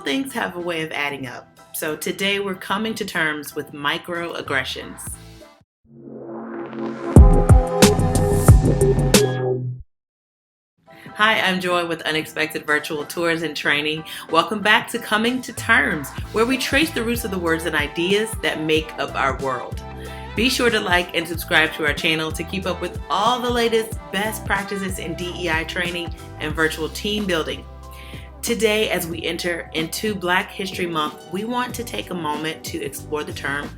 things have a way of adding up. So today we're coming to terms with microaggressions. Hi, I'm Joy with Unexpected Virtual Tours and Training. Welcome back to Coming to Terms, where we trace the roots of the words and ideas that make up our world. Be sure to like and subscribe to our channel to keep up with all the latest best practices in DEI training and virtual team building. Today, as we enter into Black History Month, we want to take a moment to explore the term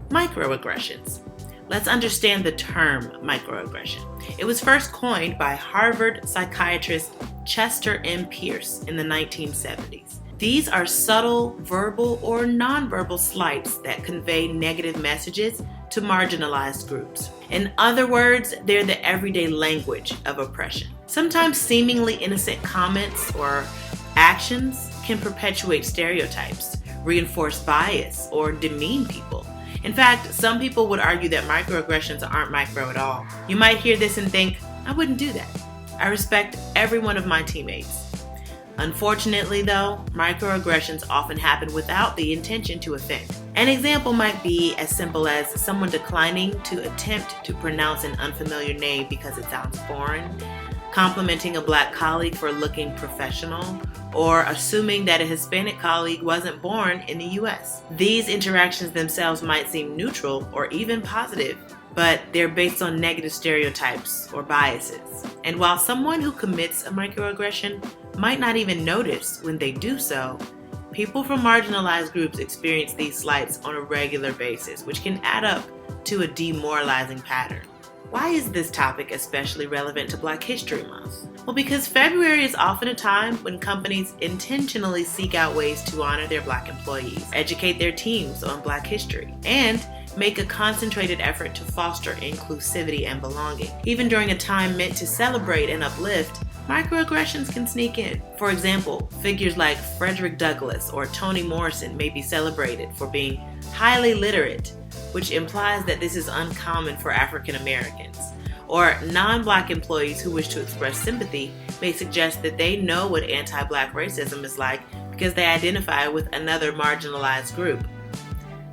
microaggressions. Let's understand the term microaggression. It was first coined by Harvard psychiatrist Chester M. Pierce in the 1970s. These are subtle, verbal, or nonverbal slights that convey negative messages to marginalized groups. In other words, they're the everyday language of oppression. Sometimes seemingly innocent comments or actions can perpetuate stereotypes, reinforce bias, or demean people. In fact, some people would argue that microaggressions aren't micro at all. You might hear this and think, I wouldn't do that. I respect every one of my teammates. Unfortunately, though, microaggressions often happen without the intention to offend. An example might be as simple as someone declining to attempt to pronounce an unfamiliar name because it sounds foreign, complimenting a Black colleague for looking professional, or assuming that a Hispanic colleague wasn't born in the U.S. These interactions themselves might seem neutral or even positive, but they're based on negative stereotypes or biases. And while someone who commits a microaggression might not even notice when they do so, people from marginalized groups experience these slights on a regular basis, which can add up to a demoralizing pattern. Why is this topic especially relevant to Black History Month? Well, because February is often a time when companies intentionally seek out ways to honor their Black employees, educate their teams on Black history, and make a concentrated effort to foster inclusivity and belonging. Even during a time meant to celebrate and uplift, microaggressions can sneak in. For example, figures like Frederick Douglass or Toni Morrison may be celebrated for being highly literate, which implies that this is uncommon for African Americans. Or non-Black employees who wish to express sympathy may suggest that they know what anti-Black racism is like because they identify with another marginalized group.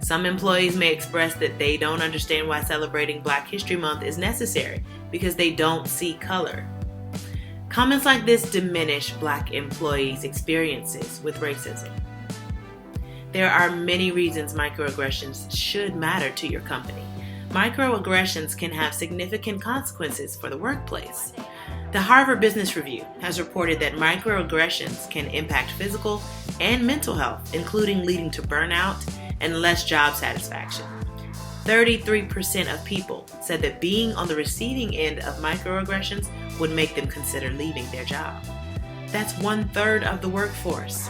Some employees may express that they don't understand why celebrating Black History Month is necessary because they don't see color. Comments like this diminish Black employees' experiences with racism. There are many reasons microaggressions should matter to your company. Microaggressions can have significant consequences for the workplace. The Harvard Business Review has reported that microaggressions can impact physical and mental health, including leading to burnout and less job satisfaction. 33% of people said that being on the receiving end of microaggressions would make them consider leaving their job. That's 1/3 of the workforce.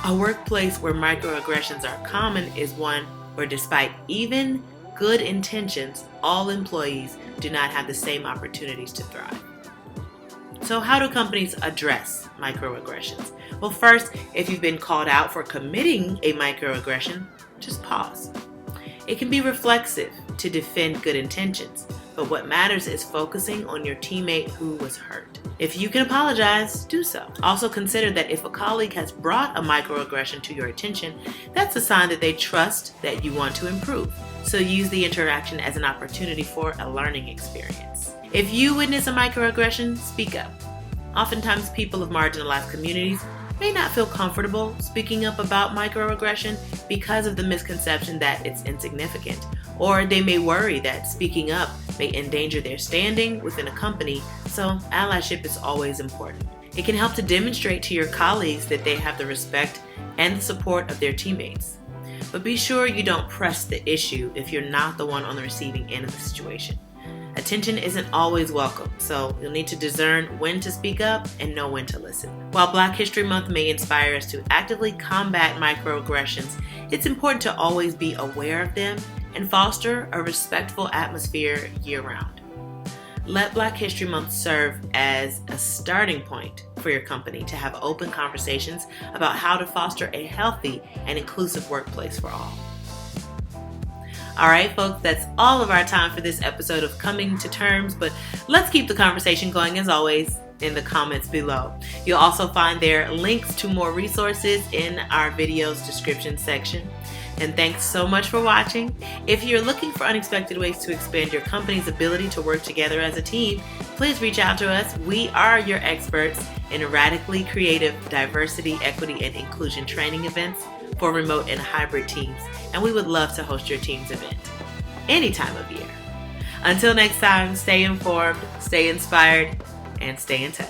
A workplace where microaggressions are common is one where, despite even good intentions, all employees do not have the same opportunities to thrive. So how do companies address microaggressions? Well, first, if you've been called out for committing a microaggression, just pause. It can be reflexive to defend good intentions, but what matters is focusing on your teammate who was hurt. If you can apologize, do so. Also consider that if a colleague has brought a microaggression to your attention, that's a sign that they trust that you want to improve. So use the interaction as an opportunity for a learning experience. If you witness a microaggression, speak up. Oftentimes, people of marginalized communities may not feel comfortable speaking up about microaggression because of the misconception that it's insignificant, or they may worry that speaking up may endanger their standing within a company, so allyship is always important. It can help to demonstrate to your colleagues that they have the respect and the support of their teammates. But be sure you don't press the issue if you're not the one on the receiving end of the situation. Attention isn't always welcome, so you'll need to discern when to speak up and know when to listen. While Black History Month may inspire us to actively combat microaggressions, it's important to always be aware of them and foster a respectful atmosphere year-round. Let Black History Month serve as a starting point for your company to have open conversations about how to foster a healthy and inclusive workplace for all. All right, folks, that's all of our time for this episode of Coming to Terms, but let's keep the conversation going as always. in the comments below. You'll also find there links to more resources in our video's description section. And thanks so much for watching. If you're looking for unexpected ways to expand your company's ability to work together as a team, please reach out to us. We are your experts in radically creative diversity, equity, and inclusion training events for remote and hybrid teams. And we would love to host your team's event any time of year. Until next time, stay informed, stay inspired, and stay in touch.